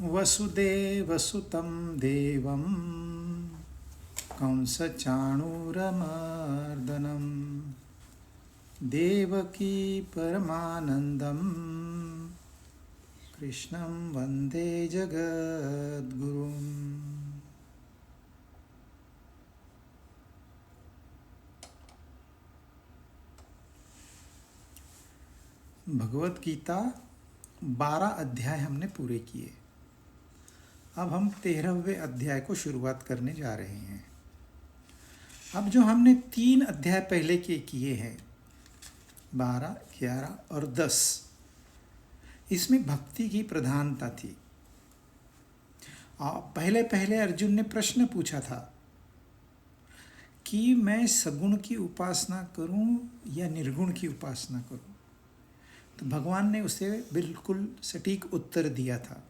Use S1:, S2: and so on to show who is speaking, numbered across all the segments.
S1: वसुदेवसुतं देवं कंसचाणूरमर्दनं देवकी परमानन्दं कृष्णं वन्दे जगद्गुरुम्। भगवत गीता 12 अध्याय हमने पूरे किए। अब हम 13वें अध्याय को शुरुआत करने जा रहे हैं। अब जो हमने 3 अध्याय पहले के किए हैं 12, 11 और 10, इसमें भक्ति की प्रधानता थी। पहले पहले अर्जुन ने प्रश्न पूछा था कि मैं सगुण की उपासना करूं या निर्गुण की उपासना करूं, तो भगवान ने उसे बिल्कुल सटीक उत्तर दिया था।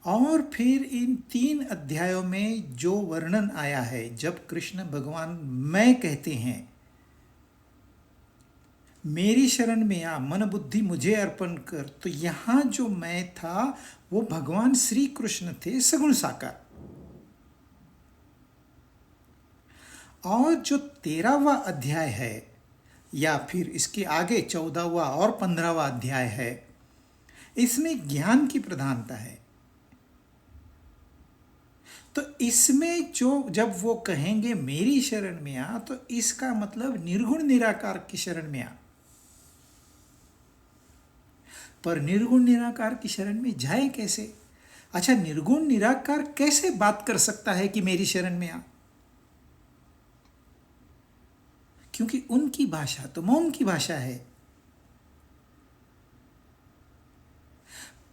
S1: और फिर इन 3 अध्यायों में जो वर्णन आया है, जब कृष्ण भगवान मैं कहते हैं, मेरी शरण में आ, मन बुद्धि मुझे अर्पण कर, तो यहाँ जो मैं था वो भगवान श्री कृष्ण थे, सगुण साकार। और जो 13वां अध्याय है या फिर इसके आगे 14वां और 15वां अध्याय है, इसमें ज्ञान की प्रधानता है। तो इसमें जो जब वो कहेंगे मेरी शरण में आ, तो इसका मतलब निर्गुण निराकार की शरण में आ। पर निर्गुण निराकार की शरण में जाए कैसे? अच्छा, निर्गुण निराकार कैसे बात कर सकता है कि मेरी शरण में आ? क्योंकि उनकी भाषा तो मौन की भाषा है।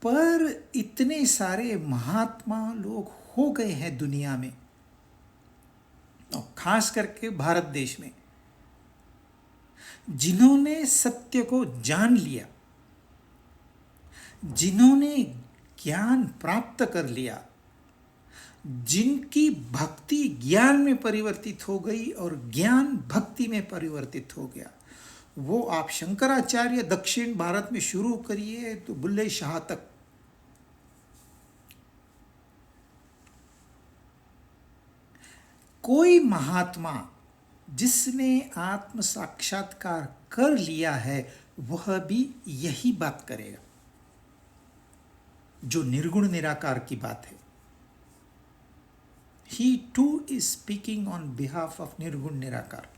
S1: पर इतने सारे महात्मा लोग हो गए हैं दुनिया में, और खास करके भारत देश में, जिन्होंने सत्य को जान लिया, जिन्होंने ज्ञान प्राप्त कर लिया, जिनकी भक्ति ज्ञान में परिवर्तित हो गई और ज्ञान भक्ति में परिवर्तित हो गया, वो आप शंकराचार्य दक्षिण भारत में शुरू करिए तो बुल्ले शाह तक, कोई महात्मा जिसने आत्म साक्षात्कार कर लिया है वह भी यही बात करेगा जो निर्गुण निराकार की बात है। He too is speaking on behalf of निर्गुण निराकार।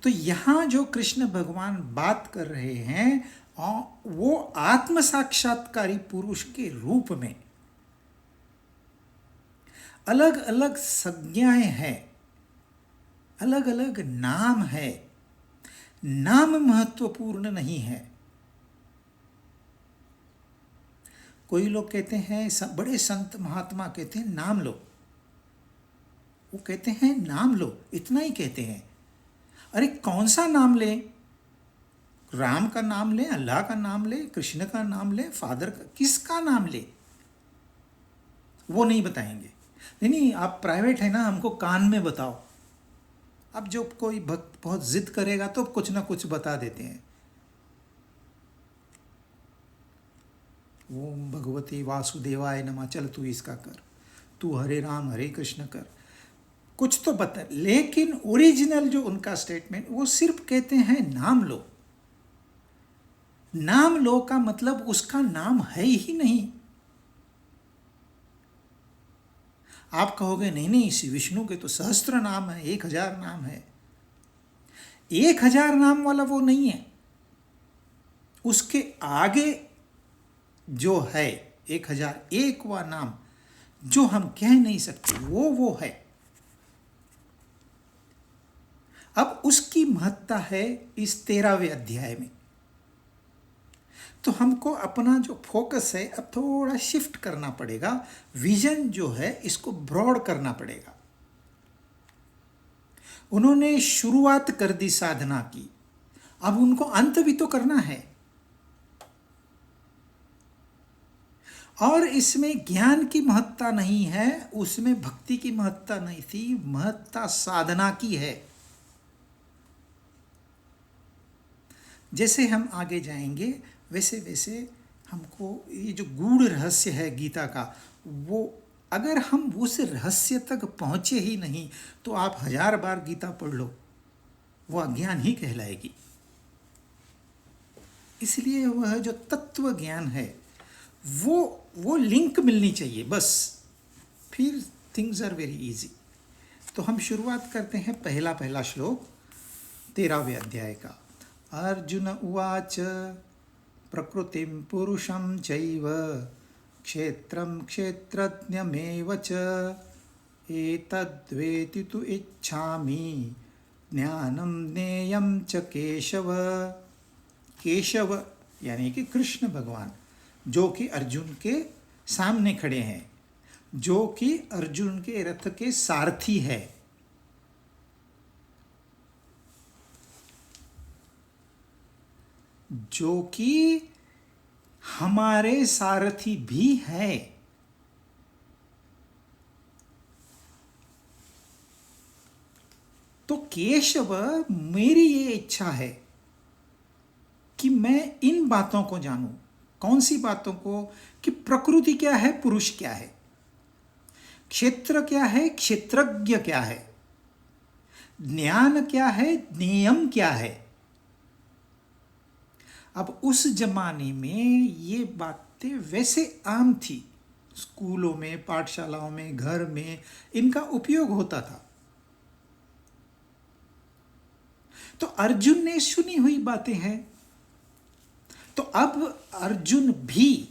S1: तो यहां जो कृष्ण भगवान बात कर रहे हैं वो आत्म साक्षात्कारी पुरुष के रूप में अलग अलग संज्ञाएं हैं, अलग अलग नाम है। नाम महत्वपूर्ण नहीं है। कोई लोग कहते हैं, बड़े संत महात्मा कहते हैं नाम लो, वो कहते हैं नाम लो, इतना ही कहते हैं। अरे कौन सा नाम ले? राम का नाम ले, अल्लाह का नाम ले, कृष्ण का नाम ले, फादर का, किसका नाम ले? वो नहीं बताएंगे। नहीं, आप प्राइवेट है ना, हमको कान में बताओ। अब जो कोई भक्त बहुत जिद करेगा तो कुछ ना कुछ बता देते हैं। ओम भगवते वासुदेवाय नमः, चल तू इसका कर, तू हरे राम हरे कृष्ण कर, कुछ तो बता। लेकिन ओरिजिनल जो उनका स्टेटमेंट, वो सिर्फ कहते हैं नाम लो। नाम लो का मतलब उसका नाम है ही नहीं। आप कहोगे नहीं नहीं, श्री विष्णु के तो सहस्त्र नाम है, 1000 नाम है। 1000 नाम वाला वो नहीं है। उसके आगे जो है 1001वां नाम, जो हम कह नहीं सकते, वो है। अब उसकी महत्ता है इस 13वें अध्याय में। तो हमको अपना जो फोकस है अब थोड़ा शिफ्ट करना पड़ेगा। विजन जो है इसको ब्रॉड करना पड़ेगा। उन्होंने शुरुआत कर दी साधना की, अब उनको अंत भी तो करना है। और इसमें ज्ञान की महत्ता नहीं है, उसमें भक्ति की महत्ता नहीं थी, महत्ता साधना की है। जैसे हम आगे जाएंगे वैसे वैसे हमको ये जो गूढ़ रहस्य है गीता का, वो अगर हम उस रहस्य तक पहुँचे ही नहीं तो आप 1000 बार गीता पढ़ लो, वो अज्ञान ही कहलाएगी। इसलिए वह जो तत्व ज्ञान है वो लिंक मिलनी चाहिए बस, फिर थिंग्स आर वेरी इजी। तो हम शुरुआत करते हैं पहला श्लोक 13वें अध्याय का। अर्जुन उवाच प्रकृतिं पुरुषं चैव क्षेत्रं क्षेत्रज्ञमेव च एतद्वेति तु इच्छामि ज्ञानं ज्ञेयं च केशव। केशव यानी कि कृष्ण भगवान, जो कि अर्जुन के सामने खड़े हैं, जो कि अर्जुन के रथ के सारथी है। जो कि हमारे सारथी भी है। तो केशव, मेरी ये इच्छा है कि मैं इन बातों को जानूं। कौन सी बातों को? कि प्रकृति क्या है, पुरुष क्या है, क्षेत्र क्या है, क्षेत्रज्ञ क्या है, ज्ञान क्या है, नियम क्या है। अब उस जमाने में ये बातें वैसे आम थी, स्कूलों में, पाठशालाओं में, घर में इनका उपयोग होता था। तो अर्जुन ने सुनी हुई बातें हैं। तो अब अर्जुन भी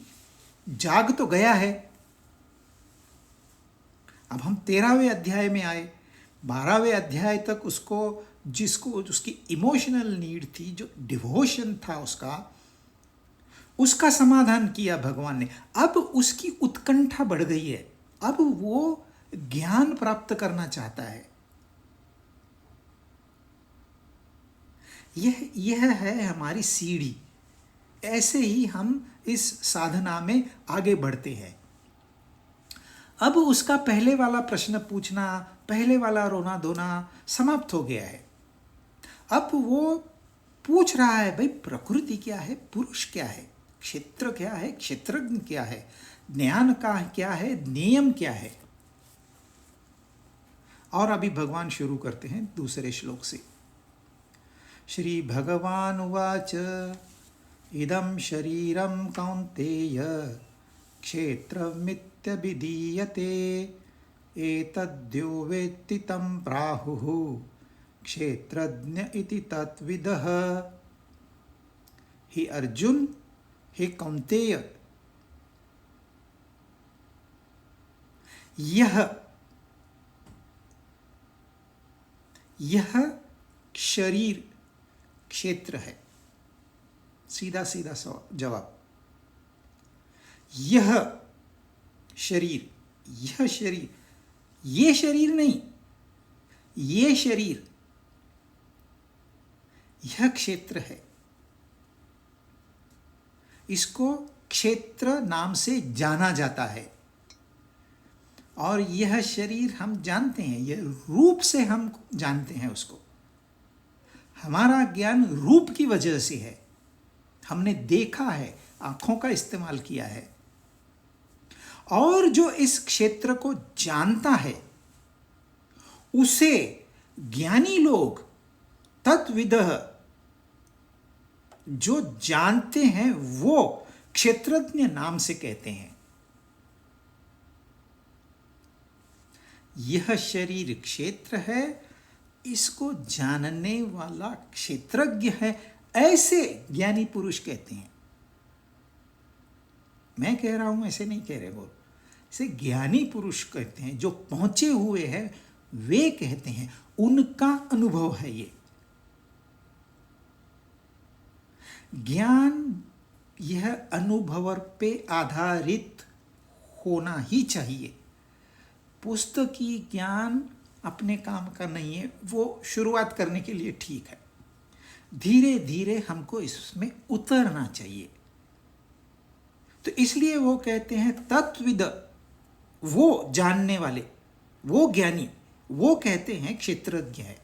S1: जाग तो गया है। अब हम 13वें अध्याय में आए। 12वें अध्याय तक जिसको उसकी इमोशनल नीड थी, जो डिवोशन था उसका समाधान किया भगवान ने। अब उसकी उत्कंठा बढ़ गई है। अब वो ज्ञान प्राप्त करना चाहता है। यह है हमारी सीढ़ी। ऐसे ही हम इस साधना में आगे बढ़ते हैं। अब उसका पहले वाला प्रश्न पूछना, पहले वाला रोना धोना समाप्त हो गया है। अब वो पूछ रहा है, भाई प्रकृति क्या है, पुरुष क्या है, क्षेत्र क्या है, क्षेत्रज्ञ क्या है, ज्ञान का क्या है, नियम क्या है। और अभी भगवान शुरू करते हैं दूसरे श्लोक से। श्री भगवान उवाच इदं शरीरं कौन्तेय क्षेत्रमित्यभिधीयते एतद्यो वेत्ति तं प्राहुः क्षेत्रज्ञ इति तत्विदः। हे अर्जुन, हे कौन्तेय, यह शरीर क्षेत्र है। सीधा सीधा जवाब। यह शरीर, ये शरीर नहीं, ये शरीर, यह क्षेत्र है। इसको क्षेत्र नाम से जाना जाता है। और यह शरीर हम जानते हैं, यह रूप से हम जानते हैं उसको। हमारा ज्ञान रूप की वजह से है। हमने देखा है, आंखों का इस्तेमाल किया है। और जो इस क्षेत्र को जानता है उसे ज्ञानी लोग, तत्विदः, जो जानते हैं वो क्षेत्रज्ञ नाम से कहते हैं। यह शरीर क्षेत्र है, इसको जानने वाला क्षेत्रज्ञ है, ऐसे ज्ञानी पुरुष कहते हैं। मैं कह रहा हूं, ऐसे नहीं कह रहे वो, इसे ज्ञानी पुरुष कहते हैं। जो पहुंचे हुए हैं वे कहते हैं, उनका अनुभव है ये ज्ञान। यह अनुभव पे आधारित होना ही चाहिए। पुस्तकी ज्ञान अपने काम का नहीं है, वो शुरुआत करने के लिए ठीक है। धीरे धीरे हमको इसमें उतरना चाहिए। तो इसलिए वो कहते हैं तत्विद, वो जानने वाले, वो ज्ञानी, वो कहते हैं क्षेत्रज्ञ है।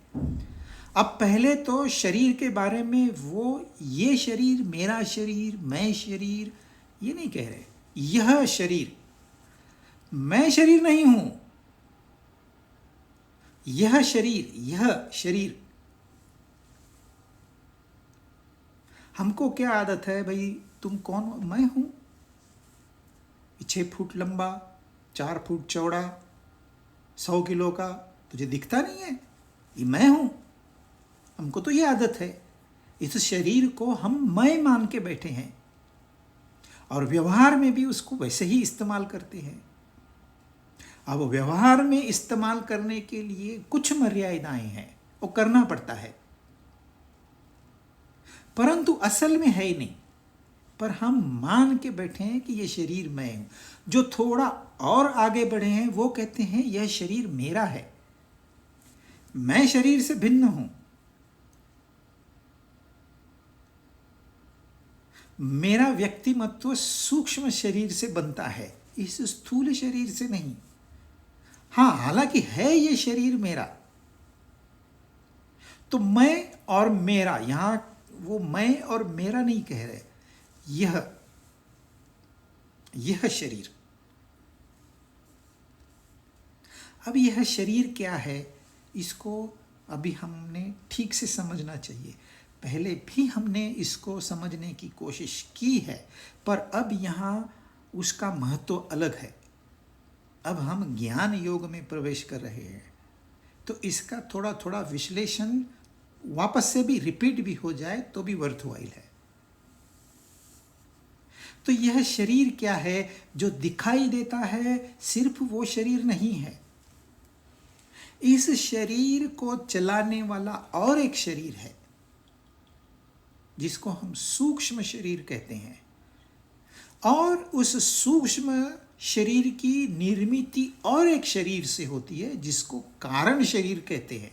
S1: अब पहले तो शरीर के बारे में वो ये शरीर, मेरा शरीर, मैं शरीर, ये नहीं कह रहे। यह शरीर, मैं शरीर नहीं हूं, यह शरीर, यह शरीर। हमको क्या आदत है भाई, तुम कौन? मैं हूं, 6 फुट लंबा, 4 फुट चौड़ा, 100 किलो का, तुझे दिखता नहीं है? ये मैं हूं। हमको तो ये आदत है। इस शरीर को हम मैं मान के बैठे हैं और व्यवहार में भी उसको वैसे ही इस्तेमाल करते हैं। अब व्यवहार में इस्तेमाल करने के लिए कुछ मर्यादाएं हैं, वो करना पड़ता है, परंतु असल में है ही नहीं। पर हम मान के बैठे हैं कि यह शरीर मैं हूं। जो थोड़ा और आगे बढ़े हैं वो कहते हैं यह शरीर मेरा है, मैं शरीर से भिन्न हूं, मेरा व्यक्तिमत्व सूक्ष्म शरीर से बनता है, इस स्थूल शरीर से नहीं। हाँ, हालांकि है ये शरीर मेरा, तो मैं और मेरा, यहां वो मैं और मेरा नहीं कह रहे, यह शरीर। अब यह शरीर क्या है, इसको अभी हमने ठीक से समझना चाहिए। पहले भी हमने इसको समझने की कोशिश की है, पर अब यहाँ उसका महत्व अलग है। अब हम ज्ञान योग में प्रवेश कर रहे हैं, तो इसका थोड़ा थोड़ा विश्लेषण वापस से भी रिपीट भी हो जाए तो भी वर्थवाइल है। तो यह शरीर क्या है जो दिखाई देता है, सिर्फ वो शरीर नहीं है। इस शरीर को चलाने वाला और एक शरीर है जिसको हम सूक्ष्म शरीर कहते हैं, और उस सूक्ष्म शरीर की निर्मित और एक शरीर से होती है जिसको कारण शरीर कहते हैं।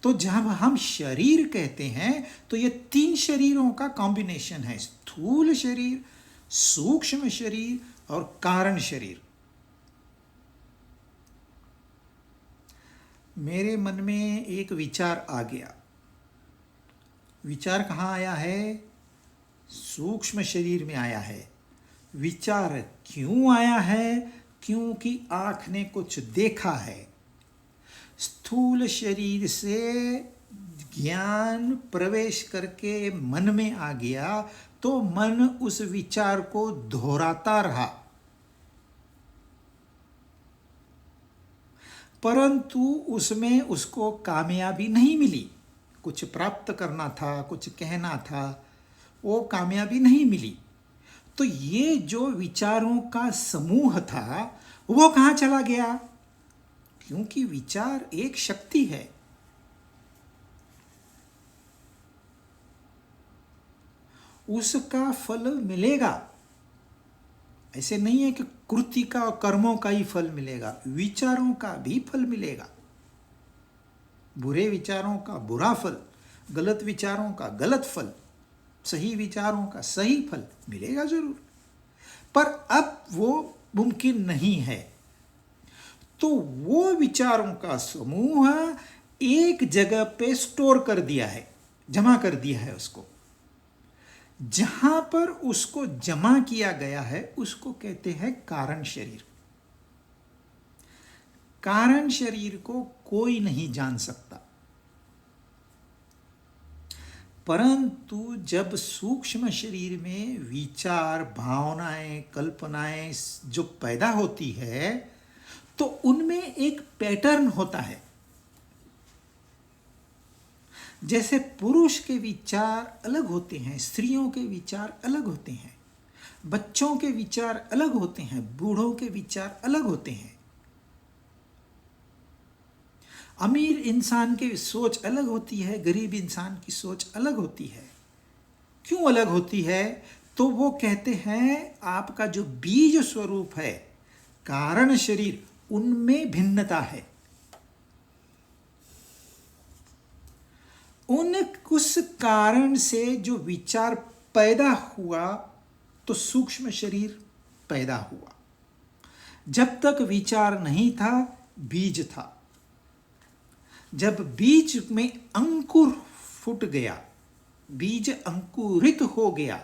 S1: तो जब हम शरीर कहते हैं तो ये 3 शरीरों का कॉम्बिनेशन है, स्थूल शरीर, सूक्ष्म शरीर और कारण शरीर। मेरे मन में एक विचार आ गया। विचार कहाँ आया है? सूक्ष्म शरीर में आया है। विचार क्यों आया है? क्योंकि आँख ने कुछ देखा है। स्थूल शरीर से ज्ञान प्रवेश करके मन में आ गया, तो मन उस विचार को दोहराता रहा, परंतु उसमें उसको कामयाबी नहीं मिली। कुछ प्राप्त करना था, कुछ कहना था, वो कामयाबी नहीं मिली। तो ये जो विचारों का समूह था वो कहाँ चला गया? क्योंकि विचार एक शक्ति है, उसका फल मिलेगा। ऐसे नहीं है कि कृति का और कर्मों का ही फल मिलेगा, विचारों का भी फल मिलेगा। बुरे विचारों का बुरा फल, गलत विचारों का गलत फल, सही विचारों का सही फल मिलेगा जरूर। पर अब वो मुमकिन नहीं है। तो वो विचारों का समूह एक जगह पे स्टोर कर दिया है, जमा कर दिया है उसको। जहां पर उसको जमा किया गया है उसको कहते हैं कारण शरीर। कारण शरीर को कोई नहीं जान सकता, परंतु जब सूक्ष्म शरीर में विचार, भावनाएं, कल्पनाएं जो पैदा होती है तो उनमें एक पैटर्न होता है। जैसे पुरुष के विचार अलग होते हैं, स्त्रियों के विचार अलग होते हैं, बच्चों के विचार अलग होते हैं, बूढ़ों के विचार अलग होते हैं, अमीर इंसान की सोच अलग होती है, गरीब इंसान की सोच अलग होती है। क्यों अलग होती है? तो वो कहते हैं आपका जो बीज स्वरूप है, कारण शरीर, उनमें भिन्नता है। उस कारण से जो विचार पैदा हुआ तो सूक्ष्म शरीर पैदा हुआ। जब तक विचार नहीं था, बीज था। जब बीज में अंकुर फूट गया, बीज अंकुरित हो गया,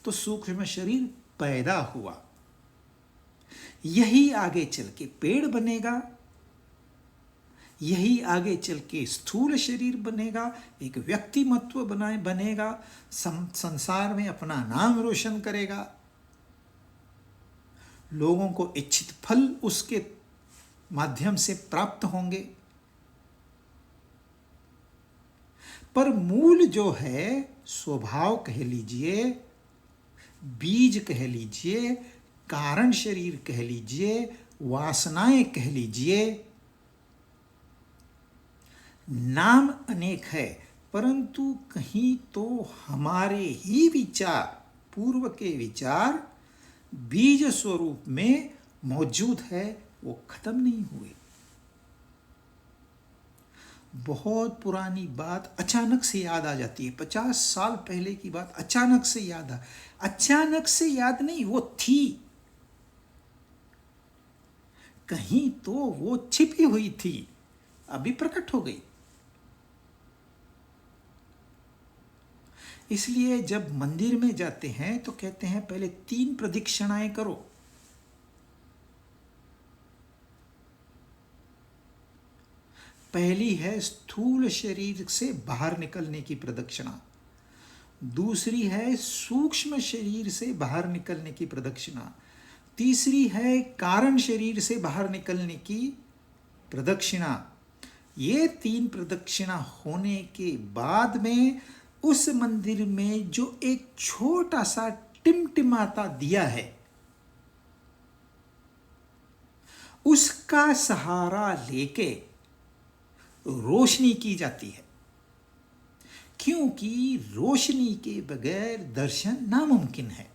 S1: तो सूक्ष्म शरीर पैदा हुआ। यही आगे चल के पेड़ बनेगा, यही आगे चल के स्थूल शरीर बनेगा, एक व्यक्तिमत्व बनेगा, संसार में अपना नाम रोशन करेगा, लोगों को इच्छित फल उसके माध्यम से प्राप्त होंगे। पर मूल जो है, स्वभाव कह लीजिए, बीज कह लीजिए, कारण शरीर कह लीजिए, वासनाएं कह लीजिए, नाम अनेक है, परंतु कहीं तो हमारे ही विचार, पूर्व के विचार बीज स्वरूप में मौजूद है, वो खत्म नहीं हुए। बहुत पुरानी बात अचानक से याद आ जाती है, 50 साल पहले की बात अचानक से अचानक से याद नहीं, वो थी, कहीं तो वो छिपी हुई थी, अभी प्रकट हो गई। इसलिए जब मंदिर में जाते हैं तो कहते हैं पहले 3 प्रदक्षिणाएं करो। पहली है स्थूल शरीर से बाहर निकलने की प्रदक्षिणा, दूसरी है सूक्ष्म शरीर से बाहर निकलने की प्रदक्षिणा, तीसरी है कारण शरीर से बाहर निकलने की प्रदक्षिणा। ये 3 प्रदक्षिणा होने के बाद में उस मंदिर में जो एक छोटा सा टिमटिमाता दिया है, उसका सहारा लेके रोशनी की जाती है, क्योंकि रोशनी के बगैर दर्शन नामुमकिन है।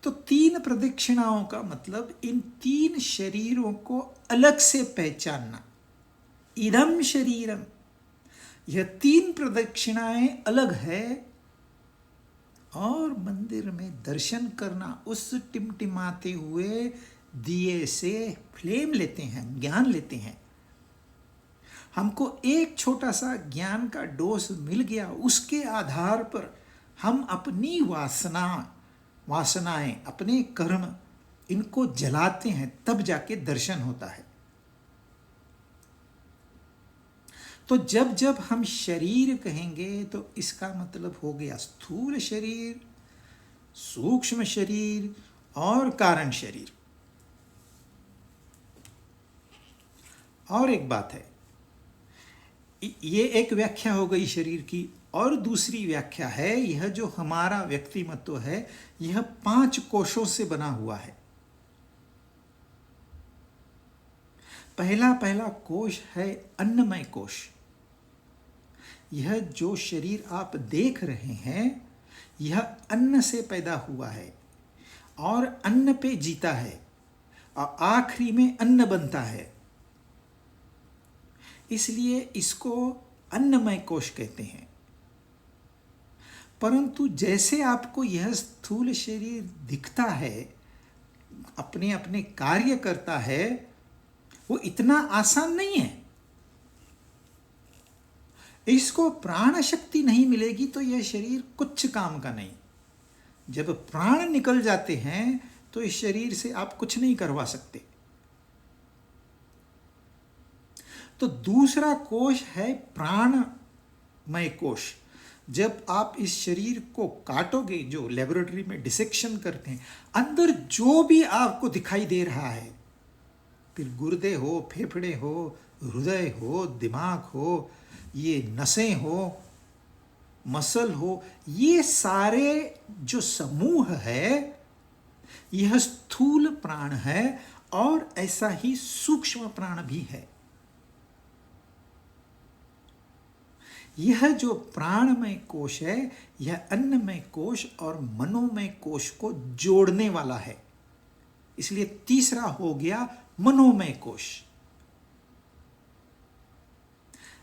S1: तो 3 प्रदक्षिणाओं का मतलब इन 3 शरीरों को अलग से पहचानना। इदम शरीरम, यह 3 प्रदक्षिणाएं अलग है, और मंदिर में दर्शन करना, उस टिमटिमाते हुए दिए से फ्लेम लेते हैं, ज्ञान लेते हैं। हमको एक छोटा सा ज्ञान का डोज मिल गया, उसके आधार पर हम अपनी वासनाएं, अपने कर्म, इनको जलाते हैं, तब जाके दर्शन होता है। तो जब जब हम शरीर कहेंगे तो इसका मतलब हो गया स्थूल शरीर, सूक्ष्म शरीर और कारण शरीर। और एक बात है, ये एक व्याख्या हो गई शरीर की, और दूसरी व्याख्या है, यह जो हमारा व्यक्तिमत्व है, यह 5 कोशों से बना हुआ है। पहला कोश है अन्नमय कोश। यह जो शरीर आप देख रहे हैं, यह अन्न से पैदा हुआ है और अन्न पे जीता है, और आखिरी में अन्न बनता है, इसलिए इसको अन्नमय कोश कहते हैं। परंतु जैसे आपको यह स्थूल शरीर दिखता है, अपने अपने कार्य करता है, वो इतना आसान नहीं है। इसको प्राण शक्ति नहीं मिलेगी तो यह शरीर कुछ काम का नहीं। जब प्राण निकल जाते हैं तो इस शरीर से आप कुछ नहीं करवा सकते। तो दूसरा कोश है प्राणमय कोश। जब आप इस शरीर को काटोगे, जो लेबोरेटरी में डिसेक्शन करते हैं, अंदर जो भी आपको दिखाई दे रहा है, फिर गुर्दे हो, फेफड़े हो, हृदय हो, दिमाग हो, ये नसें हो, मसल हो, ये सारे जो समूह है, यह स्थूल प्राण है, और ऐसा ही सूक्ष्म प्राण भी है। यह जो प्राणमय कोश है, यह अन्नमय कोश और मनोमय कोश को जोड़ने वाला है, इसलिए तीसरा हो गया मनोमय कोश,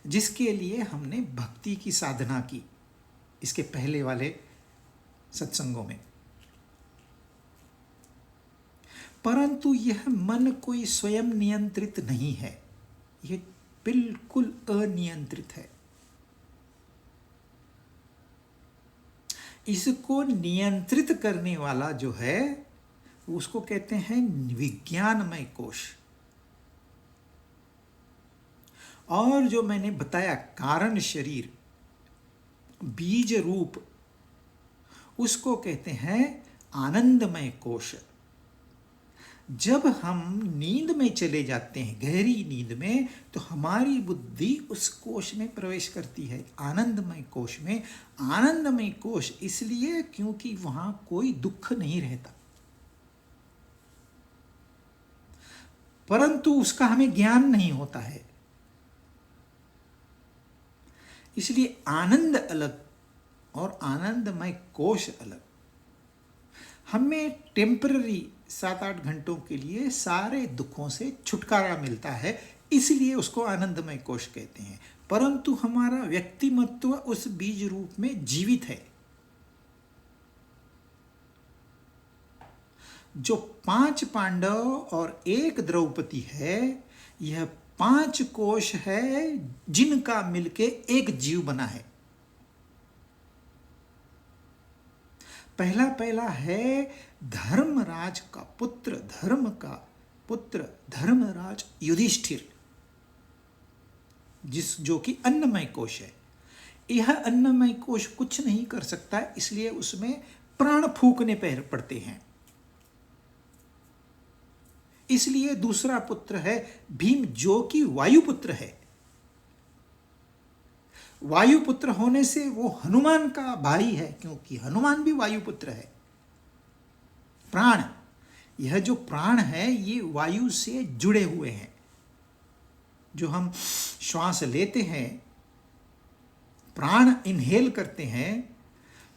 S1: जिसके लिए हमने भक्ति की साधना की इसके पहले वाले सत्संगों में। परंतु यह मन कोई स्वयं नियंत्रित नहीं है, यह बिल्कुल अनियंत्रित है। इसको नियंत्रित करने वाला जो है उसको कहते हैं विज्ञानमय कोश। और जो मैंने बताया कारण शरीर, बीज रूप, उसको कहते हैं आनंदमय कोश। जब हम नींद में चले जाते हैं, गहरी नींद में, तो हमारी बुद्धि उस कोश में प्रवेश करती है, आनंदमय कोश में। आनंदमय कोश इसलिए क्योंकि वहां कोई दुख नहीं रहता, परंतु उसका हमें ज्ञान नहीं होता है। इसलिए आनंद अलग और आनंदमय कोश अलग। हमें टेम्पररी 7-8 घंटों के लिए सारे दुखों से छुटकारा मिलता है, इसलिए उसको आनंदमय कोश कहते हैं। परंतु हमारा व्यक्तिमत्व उस बीज रूप में जीवित है। जो 5 पांडव और 1 द्रौपदी है, यह 5 कोश है जिनका मिलके एक जीव बना है। पहला है धर्मराज का पुत्र, धर्म का पुत्र धर्मराज युधिष्ठिर, जो कि अन्नमय कोश है। यह अन्नमय कोश कुछ नहीं कर सकता, इसलिए उसमें प्राण फूकने पड़ते हैं। इसलिए दूसरा पुत्र है भीम, जो कि वायुपुत्र है। वायुपुत्र होने से वो हनुमान का भाई है, क्योंकि हनुमान भी वायुपुत्र है। प्राण, यह जो प्राण है ये वायु से जुड़े हुए हैं। जो हम श्वास लेते हैं, प्राण इनहेल करते हैं,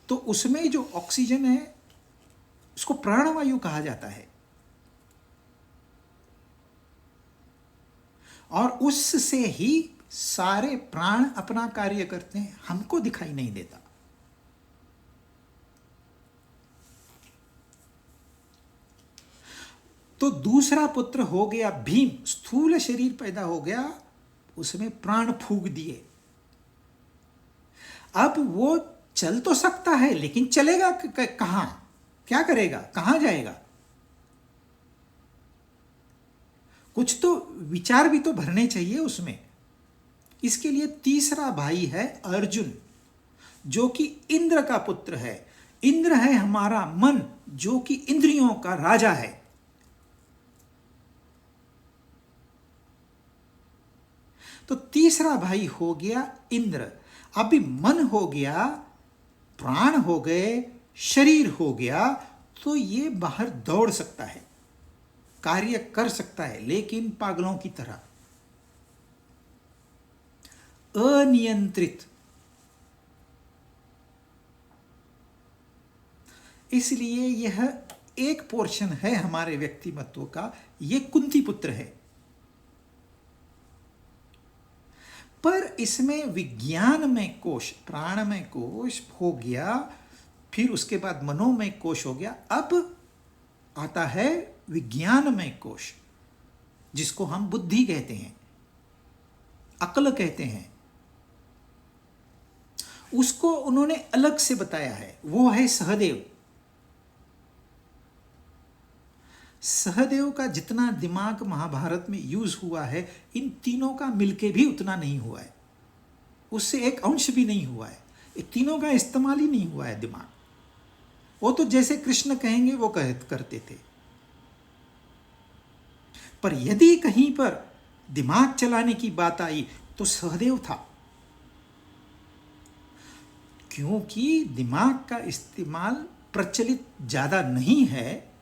S1: तो उसमें जो ऑक्सीजन है उसको प्राणवायु कहा जाता है। और उससे ही सारे प्राण अपना कार्य करते हैं, हमको दिखाई नहीं देता। तो दूसरा पुत्र हो गया भीम, स्थूल शरीर पैदा हो गया, उसमें प्राण फूंक दिए। अब वो चल तो सकता है, लेकिन चलेगा कहां, क्या करेगा, कहां जाएगा? कुछ तो विचार भी तो भरने चाहिए उसमें। इसके लिए तीसरा भाई है अर्जुन, जो कि इंद्र का पुत्र है। इंद्र है हमारा मन, जो कि इंद्रियों का राजा है। तो तीसरा भाई हो गया इंद्र। अभी मन हो गया, प्राण हो गए, शरीर हो गया, तो ये बाहर दौड़ सकता है, कार्य कर सकता है, लेकिन पागलों की तरह अनियंत्रित। इसलिए यह एक पोर्शन है हमारे व्यक्तिमत्व का, ये कुंती पुत्र है। पर इसमें विज्ञानमय कोश, प्राणमय कोश हो गया, फिर उसके बाद मनोमय कोश हो गया। अब आता है विज्ञानमय कोश, जिसको हम बुद्धि कहते हैं, अक्ल कहते हैं। उसको उन्होंने अलग से बताया है, वो है सहदेव। सहदेव का जितना दिमाग महाभारत में यूज हुआ है, इन तीनों का मिलके भी उतना नहीं हुआ है, उससे एक अंश भी नहीं हुआ है। ये तीनों का इस्तेमाल ही नहीं हुआ है दिमाग। वो तो जैसे कृष्ण कहेंगे वो करते थे। पर यदि कहीं पर दिमाग चलाने की बात आई तो सहदेव था, क्योंकि दिमाग का इस्तेमाल प्रचलित ज्यादा नहीं है।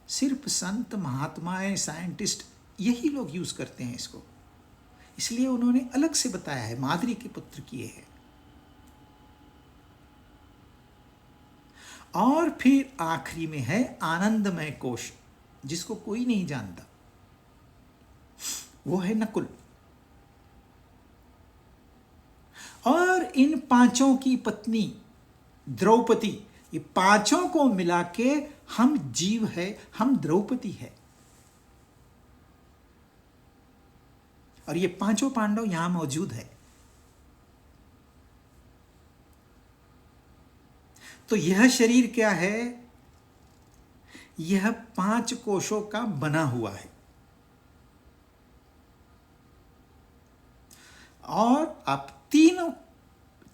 S1: सिर्फ संत, महात्माएं, साइंटिस्ट, यही लोग यूज करते हैं इसको। इसलिए उन्होंने अलग से बताया है, माद्री के पुत्र किए हैं। और फिर आखिरी में है आनंदमय कोश, जिसको कोई नहीं जानता, वो है नकुल। और इन पांचों की पत्नी द्रौपदी, ये पांचों को मिला के हम जीव है, हम द्रौपदी है। और ये पांचों पांडव यहां मौजूद है। तो यह शरीर क्या है? यह 5 कोशों का बना हुआ है। और आप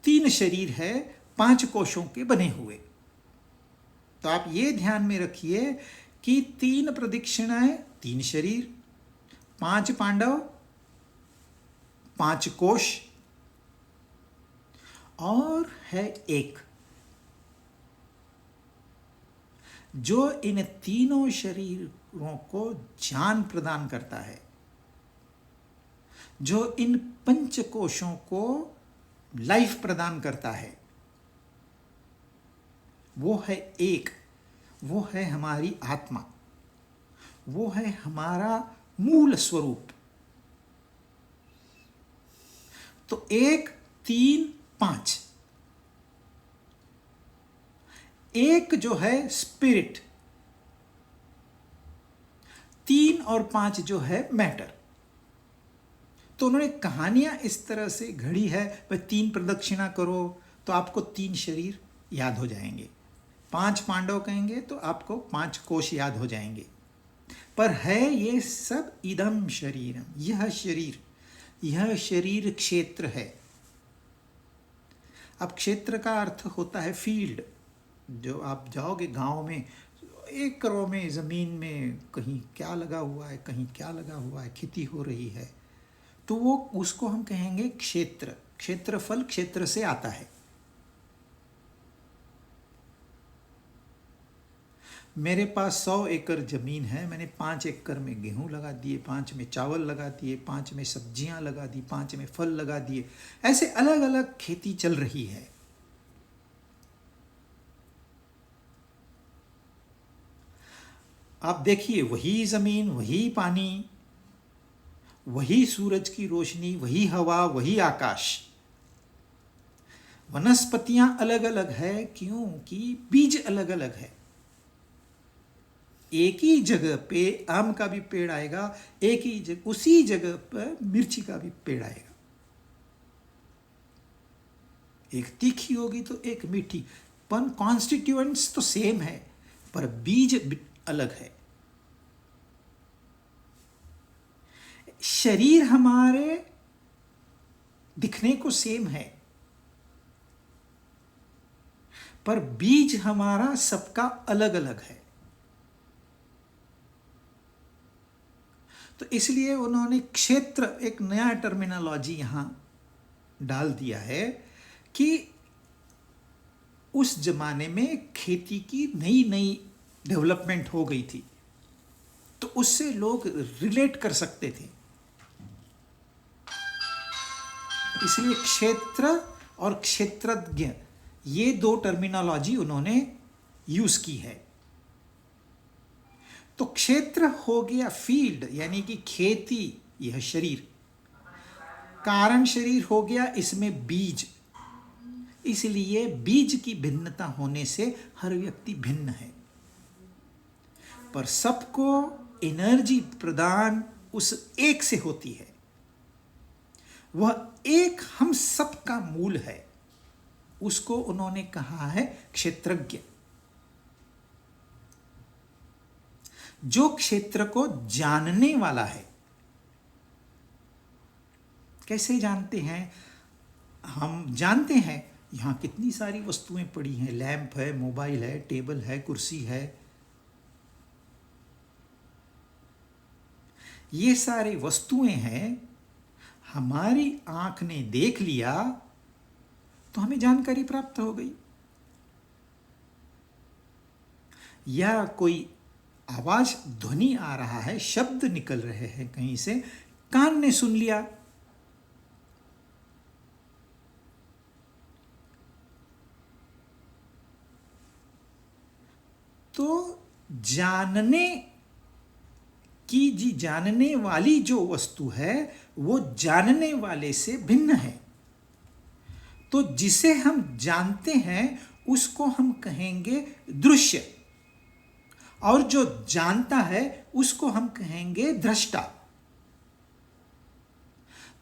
S1: तीन शरीर है 5 कोशों के बने हुए। तो आप ये ध्यान में रखिए कि 3 प्रदक्षिणाएं 3 शरीर, 5 पांडव 5 कोश, और है एक जो इन तीनों शरीरों को जान प्रदान करता है, जो इन पंचकोशों को लाइफ प्रदान करता है। वो है एक, वो है हमारी आत्मा, वो है हमारा मूल स्वरूप। तो 1 3 5, एक जो है स्पिरिट, 3 और 5 जो है मैटर। तो उन्होंने कहानियां इस तरह से घड़ी है, भाई 3 प्रदक्षिणा करो तो आपको 3 शरीर याद हो जाएंगे, 5 पांडव कहेंगे तो आपको 5 कोश याद हो जाएंगे। पर है ये सब इदम शरीरम, यह शरीर क्षेत्र है। अब क्षेत्र का अर्थ होता है फील्ड। जो आप जाओगे गांव में, एकड़ों में ज़मीन में कहीं क्या लगा हुआ है, कहीं क्या लगा हुआ है, खेती हो रही है, तो वो उसको हम कहेंगे क्षेत्र। क्षेत्रफल क्षेत्र से आता है। मेरे पास 100 एकड़ ज़मीन है, मैंने 5 एकड़ में गेहूं लगा दिए, 5 में चावल लगा दिए, 5 में सब्जियां लगा दी, 5 में फल लगा दिए। ऐसे अलग अलग खेती चल रही है। आप देखिए, वही ज़मीन, वही पानी, वही सूरज की रोशनी, वही हवा, वही आकाश। वनस्पतियां अलग अलग है, क्योंकि बीज अलग अलग है। एक ही जगह पे आम का भी पेड़ आएगा, एक ही जगह उसी जगह पर मिर्ची का भी पेड़ आएगा। एक तीखी होगी तो एक मीठी, पर कॉन्स्टिट्यूएंट्स तो सेम है, पर बीज अलग है। शरीर हमारे दिखने को सेम है, पर बीज हमारा सबका अलग अलग है। तो इसलिए उन्होंने क्षेत्र, एक नया टर्मिनोलॉजी यहां डाल दिया है कि उस जमाने में खेती की नई नई डेवलपमेंट हो गई थी, तो उससे लोग रिलेट कर सकते थे। इसलिए क्षेत्र और क्षेत्रज्ञ, ये 2 टर्मिनोलॉजी उन्होंने यूज की है। तो क्षेत्र हो गया फील्ड, यानी कि खेती, यह शरीर। कारण शरीर हो गया इसमें बीज, इसलिए बीज की भिन्नता होने से हर व्यक्ति भिन्न है, पर सबको एनर्जी प्रदान उस एक से होती है। वह एक हम सबका मूल है, उसको उन्होंने कहा है क्षेत्रज्ञ। जो क्षेत्र को जानने वाला है। कैसे जानते हैं? हम जानते हैं यहां कितनी सारी वस्तुएं पड़ी हैं, लैंप है, मोबाइल है, टेबल है, कुर्सी है। ये सारी वस्तुएं हैं, हमारी आंख ने देख लिया तो हमें जानकारी प्राप्त हो गई। या कोई आवाज, ध्वनि आ रहा है, शब्द निकल रहे हैं कहीं से, कान ने सुन लिया। तो जानने वाली जो वस्तु है वो जानने वाले से भिन्न है। तो जिसे हम जानते हैं उसको हम कहेंगे दृश्य, और जो जानता है उसको हम कहेंगे दृष्टा।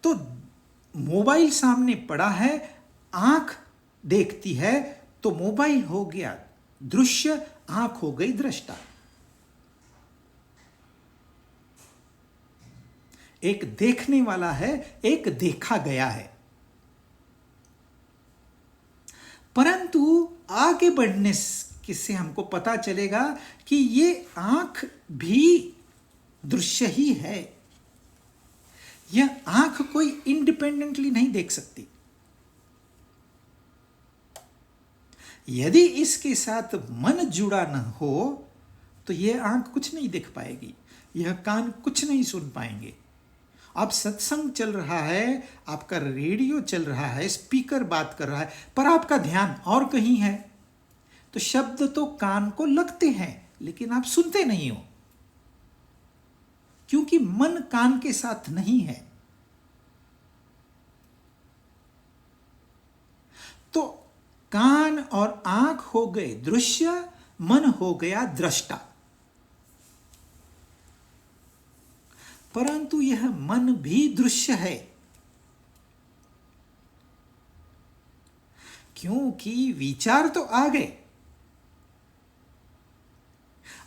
S1: तो मोबाइल सामने पड़ा है, आंख देखती है, तो मोबाइल हो गया दृश्य, आंख हो गई दृष्टा। एक देखने वाला है, एक देखा गया है। परंतु आगे बढ़ने से हमको पता चलेगा कि ये आंख भी दृश्य ही है। यह आंख कोई इंडिपेंडेंटली नहीं देख सकती। यदि इसके साथ मन जुड़ा न हो तो यह आंख कुछ नहीं देख पाएगी, यह कान कुछ नहीं सुन पाएंगे। अब सत्संग चल रहा है, आपका रेडियो चल रहा है, स्पीकर बात कर रहा है, पर आपका ध्यान और कहीं है, तो शब्द तो कान को लगते हैं लेकिन आप सुनते नहीं हो, क्योंकि मन कान के साथ नहीं है। तो कान और आंख हो गए दृश्य, मन हो गया दृष्टा। परंतु यह मन भी दृश्य है, क्योंकि विचार तो आ गए।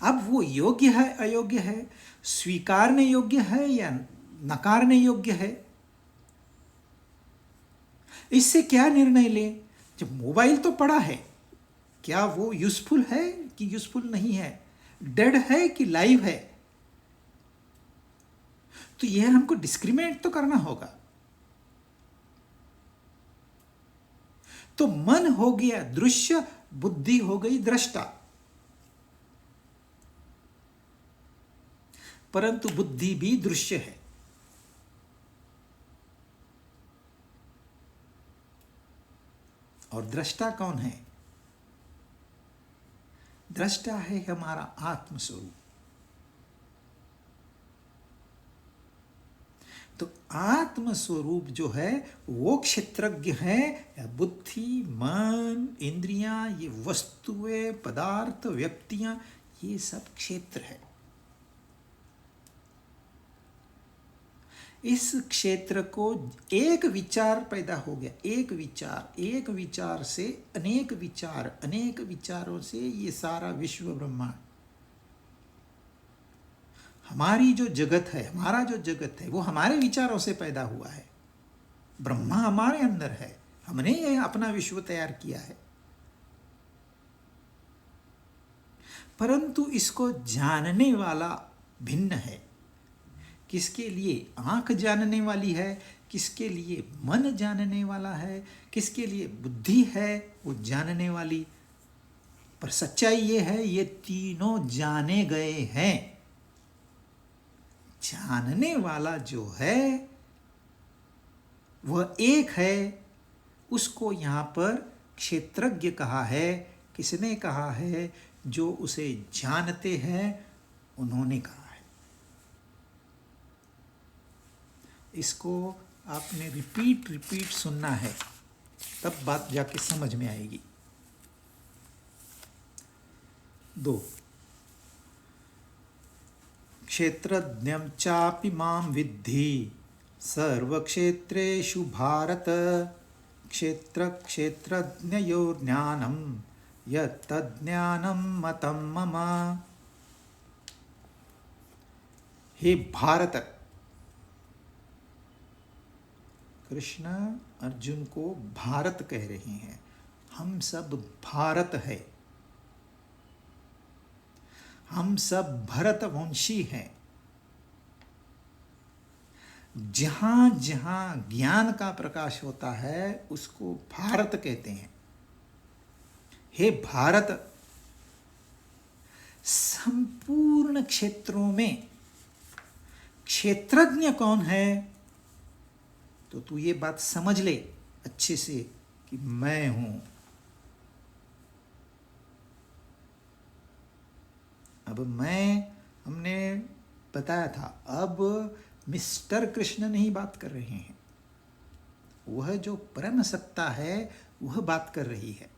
S1: अब वो योग्य है अयोग्य है, स्वीकारने योग्य है या नकारने योग्य है, इससे क्या निर्णय ले? जब मोबाइल तो पड़ा है, क्या वो यूजफुल है कि यूजफुल नहीं है, डेड है कि लाइव है? तो यह हमको डिस्क्रिमिनेट तो करना होगा। तो मन हो गया दृश्य, बुद्धि हो गई दृष्टा। परंतु बुद्धि भी दृश्य है। और दृष्टा कौन है? दृष्टा है हमारा आत्मस्वरूप। तो आत्मस्वरूप जो है वो क्षेत्रज्ञ है। बुद्धि, मन, इंद्रियां, ये वस्तुएं, पदार्थ, व्यक्तियां, ये सब क्षेत्र है। इस क्षेत्र को एक विचार पैदा हो गया, एक विचार से अनेक विचार, अनेक विचारों से ये सारा विश्व ब्रह्मांड, हमारी जो जगत है, हमारा जो जगत है वो हमारे विचारों से पैदा हुआ है। ब्रह्मा हमारे अंदर है, हमने ये अपना विश्व तैयार किया है। परंतु इसको जानने वाला भिन्न है। किसके लिए आंख जानने वाली है, किसके लिए मन जानने वाला है, किसके लिए बुद्धि है वो जानने वाली। पर सच्चाई ये है, ये तीनों जाने गए हैं। जानने वाला जो है वह एक है, उसको यहाँ पर क्षेत्रज्ञ कहा है। किसने कहा है? जो उसे जानते हैं उन्होंने कहा है। इसको आपने रिपीट सुनना है, तब बात जाके समझ में आएगी। 2 क्षेत्रज्ञं चापि मां विद्धि सर्वक्षेत्रेषु भारत क्षेत्रज्ञयोर्ज्ञानं यत्तज्ज्ञानं मतं मम। हे भारत, कृष्ण अर्जुन को भारत कह रहे हैं। हम सब भारत है, हम सब भरतवंशी हैं। जहां जहां ज्ञान का प्रकाश होता है उसको भारत कहते हैं। हे भारत, संपूर्ण क्षेत्रों में क्षेत्रज्ञ कौन है? तो तू ये बात समझ ले अच्छे से कि मैं हूं। अब हमने बताया था, अब मिस्टर कृष्ण नहीं बात कर रहे हैं, वह जो परम सत्ता है वह बात कर रही है।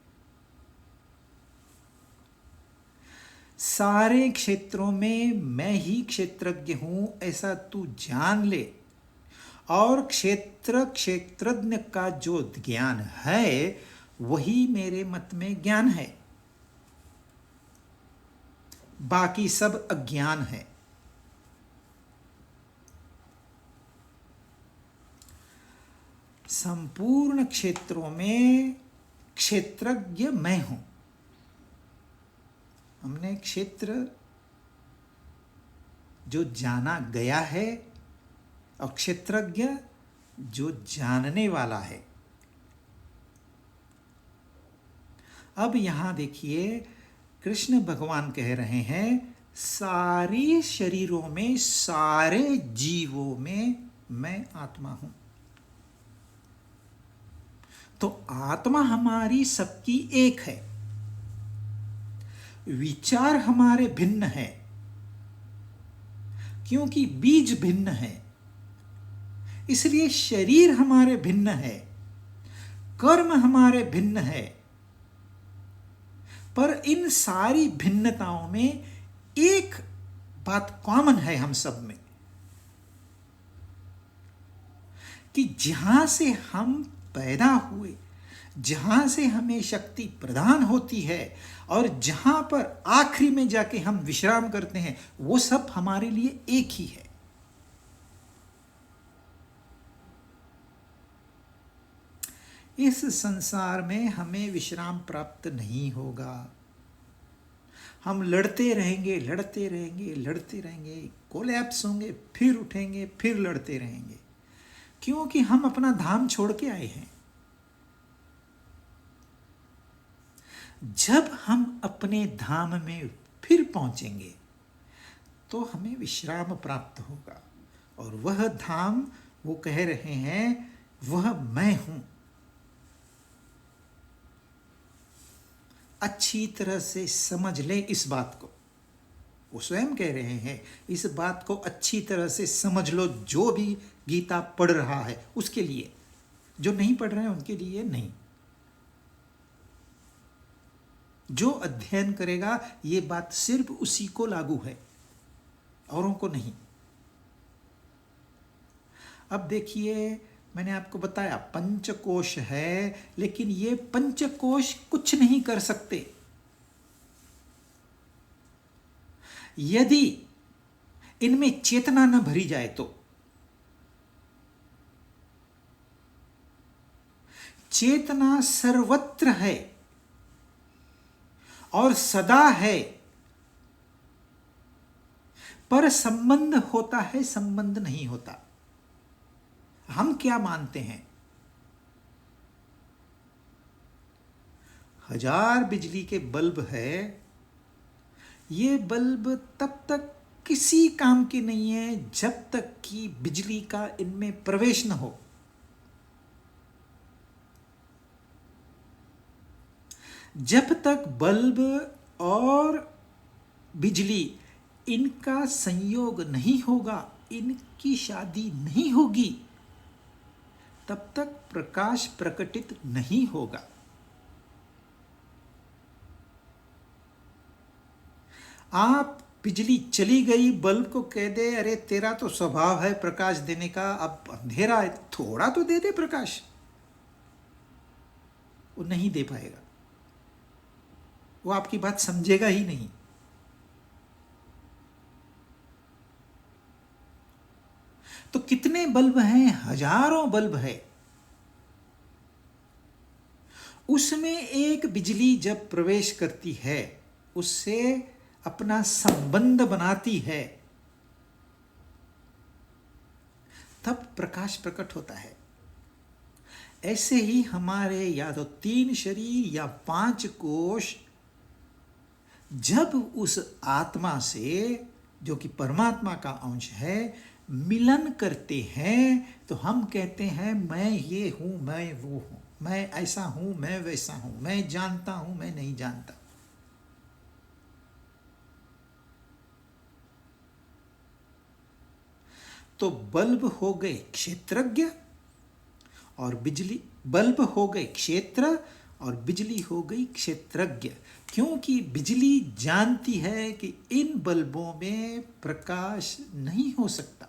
S1: सारे क्षेत्रों में मैं ही क्षेत्रज्ञ हूं ऐसा तू जान ले। और क्षेत्रज्ञ का जो ज्ञान है वही मेरे मत में ज्ञान है, बाकी सब अज्ञान है। संपूर्ण क्षेत्रों में क्षेत्रज्ञ मैं हूं। हमने क्षेत्र जो जाना गया है और क्षेत्रज्ञ जो जानने वाला है। अब यहां देखिए कृष्ण भगवान कह रहे हैं सारे शरीरों में, सारे जीवों में मैं आत्मा हूं। तो आत्मा हमारी सबकी एक है, विचार हमारे भिन्न है क्योंकि बीज भिन्न है, इसलिए शरीर हमारे भिन्न है, कर्म हमारे भिन्न है। पर इन सारी भिन्नताओं में एक बात कॉमन है हम सब में कि जहां से हम पैदा हुए, जहां से हमें शक्ति प्रदान होती है और जहां पर आखिरी में जाके हम विश्राम करते हैं, वो सब हमारे लिए एक ही है। इस संसार में हमें विश्राम प्राप्त नहीं होगा। हम लड़ते रहेंगे, लड़ते रहेंगे, लड़ते रहेंगे, कोलैप्स होंगे, फिर उठेंगे, फिर लड़ते रहेंगे, क्योंकि हम अपना धाम छोड़ के आए हैं। जब हम अपने धाम में फिर पहुंचेंगे तो हमें विश्राम प्राप्त होगा, और वह धाम, वो कह रहे हैं, वह मैं हूं। अच्छी तरह से समझ ले इस बात को। वो स्वयं कह रहे हैं इस बात को अच्छी तरह से समझ लो, जो भी गीता पढ़ रहा है उसके लिए, जो नहीं पढ़ रहे हैं उनके लिए नहीं। जो अध्ययन करेगा ये बात सिर्फ उसी को लागू है, औरों को नहीं। अब देखिए मैंने आपको बताया पंचकोश है, लेकिन ये पंचकोश कुछ नहीं कर सकते यदि इनमें चेतना न भरी जाए तो। चेतना सर्वत्र है और सदा है, पर संबंध होता है, संबंध नहीं होता। हम क्या मानते हैं? 1000 बिजली के बल्ब है, ये बल्ब तब तक किसी काम के नहीं है जब तक कि बिजली का इनमें प्रवेश न हो। जब तक बल्ब और बिजली इनका संयोग नहीं होगा, इनकी शादी नहीं होगी, तब तक प्रकाश प्रकटित नहीं होगा। आप बिजली चली गई, बल्ब को कह दे अरे तेरा तो स्वभाव है प्रकाश देने का, अब अंधेरा है, थोड़ा तो दे दे प्रकाश, वो नहीं दे पाएगा, वो आपकी बात समझेगा ही नहीं। तो कितने बल्ब हैं? हजारों बल्ब है। उसमें एक बिजली जब प्रवेश करती है, उससे अपना संबंध बनाती है, तब प्रकाश प्रकट होता है। ऐसे ही हमारे या तो 3 शरीर या 5 कोश जब उस आत्मा से, जो कि परमात्मा का अंश है, मिलन करते हैं तो हम कहते हैं मैं ये हूं, मैं वो हूं, मैं ऐसा हूं, मैं वैसा हूं, मैं जानता हूं, मैं नहीं जानता। तो बल्ब हो गए क्षेत्रज्ञ और बिजली, बल्ब हो गए क्षेत्र और बिजली हो गई क्षेत्रज्ञ, क्योंकि बिजली जानती है कि इन बल्बों में प्रकाश नहीं हो सकता।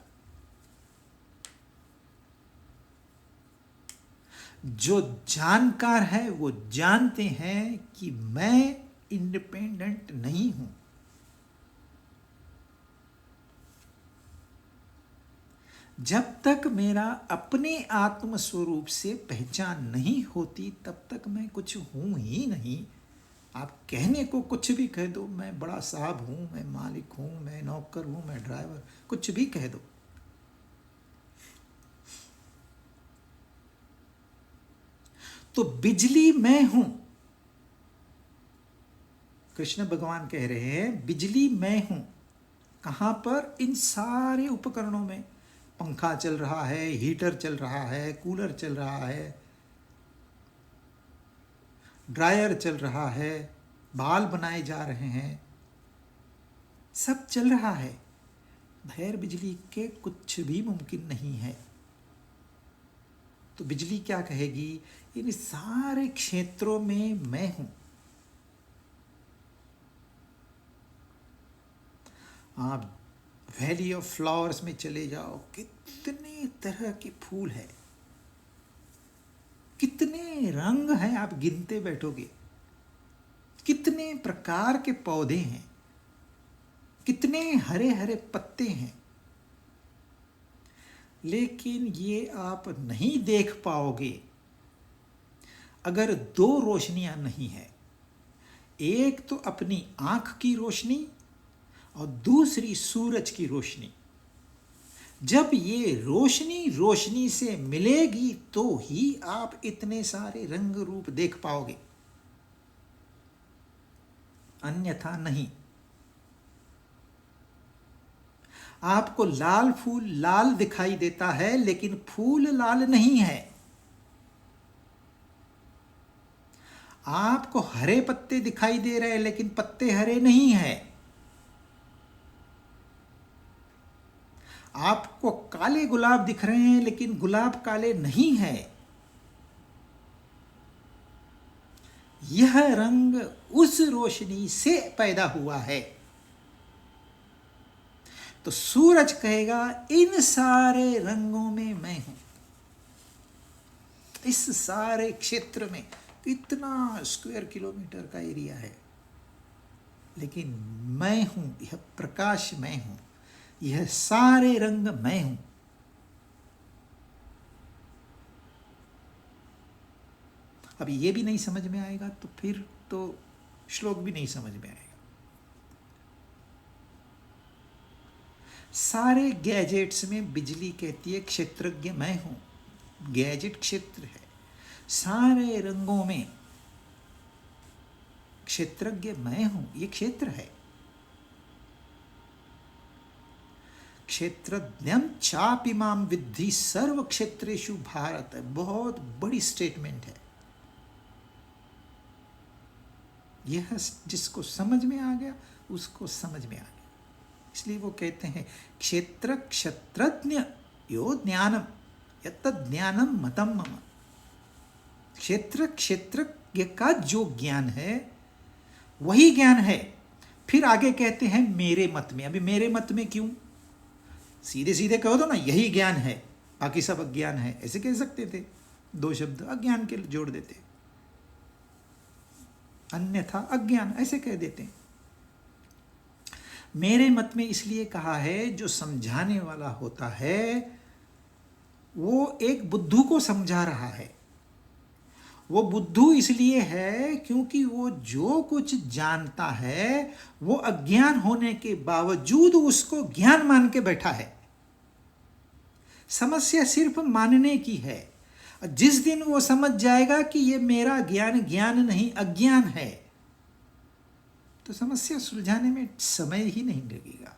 S1: जो जानकार है वो जानते हैं कि मैं इंडिपेंडेंट नहीं हूं। जब तक मेरा अपने आत्म स्वरूप से पहचान नहीं होती तब तक मैं कुछ हूं ही नहीं। आप कहने को कुछ भी कह दो, मैं बड़ा साहब हूं, मैं मालिक हूं, मैं नौकर हूं, मैं ड्राइवर, कुछ भी कह दो। तो बिजली मैं हूं। कृष्ण भगवान कह रहे हैं बिजली मैं हूं। कहां पर? इन सारे उपकरणों में। पंखा चल रहा है, हीटर चल रहा है, कूलर चल रहा है, ड्रायर चल रहा है, बाल बनाए जा रहे हैं, सब चल रहा है। बगैर बिजली के कुछ भी मुमकिन नहीं है। तो बिजली क्या कहेगी? इन सारे क्षेत्रों में मैं हूं। आप वैली ऑफ फ्लावर्स में चले जाओ, कितने तरह के फूल हैं, कितने रंग हैं, आप गिनते बैठोगे। कितने प्रकार के पौधे हैं, कितने हरे हरे पत्ते हैं, लेकिन ये आप नहीं देख पाओगे अगर दो रोशनियां नहीं है। एक तो अपनी आंख की रोशनी और दूसरी सूरज की रोशनी। जब ये रोशनी रोशनी से मिलेगी तो ही आप इतने सारे रंग रूप देख पाओगे, अन्यथा नहीं। आपको लाल फूल लाल दिखाई देता है लेकिन फूल लाल नहीं है। आपको हरे पत्ते दिखाई दे रहे हैं लेकिन पत्ते हरे नहीं है। आपको काले गुलाब दिख रहे हैं लेकिन गुलाब काले नहीं है। यह रंग उस रोशनी से पैदा हुआ है। तो सूरज कहेगा इन सारे रंगों में मैं हूं। इस सारे क्षेत्र में कितना स्क्वायर किलोमीटर का एरिया है, लेकिन मैं हूं, यह प्रकाश मैं हूं, यह सारे रंग मैं हूं। अब ये भी नहीं समझ में आएगा तो फिर तो श्लोक भी नहीं समझ में आएगा। सारे गैजेट्स में बिजली कहती है क्षेत्रज्ञ मैं हूं। गैजेट क्षेत्र है। सारे रंगों में क्षेत्रज्ञ मैं हूं, ये क्षेत्र है। क्षेत्रज्ञम चापिमाम विद्धि सर्व क्षेत्रेषु भारत। बहुत बड़ी स्टेटमेंट है। यह जिसको समझ में आ गया उसको समझ में आ गया। इसलिए वो कहते हैं क्षेत्र क्षेत्रज्ञ यो ज्ञानम यत्तद् ज्ञानम मतम मम। क्षेत्र क्षेत्रज्ञ का जो ज्ञान है वही ज्ञान है। फिर आगे कहते हैं मेरे मत में। अभी मेरे मत में क्यों? सीधे सीधे कहो तो ना यही ज्ञान है, बाकी सब अज्ञान है, ऐसे कह सकते थे। दो शब्द अज्ञान के जोड़ देते, अन्यथा अज्ञान ऐसे कह देते हैं। मेरे मत में इसलिए कहा है जो समझाने वाला होता है वो एक बुद्धू को समझा रहा है। वो बुद्धू इसलिए है क्योंकि वो जो कुछ जानता है वो अज्ञान होने के बावजूद उसको ज्ञान मान के बैठा है। समस्या सिर्फ मानने की है। जिस दिन वो समझ जाएगा कि ये मेरा ज्ञान ज्ञान नहीं अज्ञान है, तो समस्या सुलझाने में समय ही नहीं लगेगा।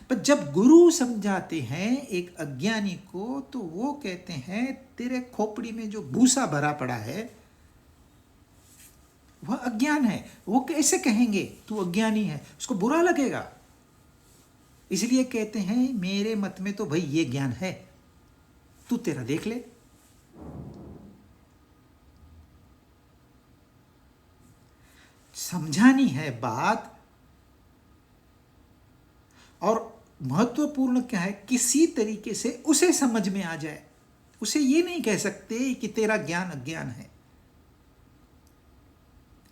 S1: पर जब गुरु समझाते हैं एक अज्ञानी को तो वो कहते हैं तेरे खोपड़ी में जो भूसा भरा पड़ा है वह अज्ञान है। वो कैसे कहेंगे तू अज्ञानी है? उसको बुरा लगेगा। इसलिए कहते हैं मेरे मत में तो भाई ये ज्ञान है, तू तेरा देख ले। समझानी है बात। और महत्वपूर्ण क्या है, किसी तरीके से उसे समझ में आ जाए। उसे ये नहीं कह सकते कि तेरा ज्ञान अज्ञान है।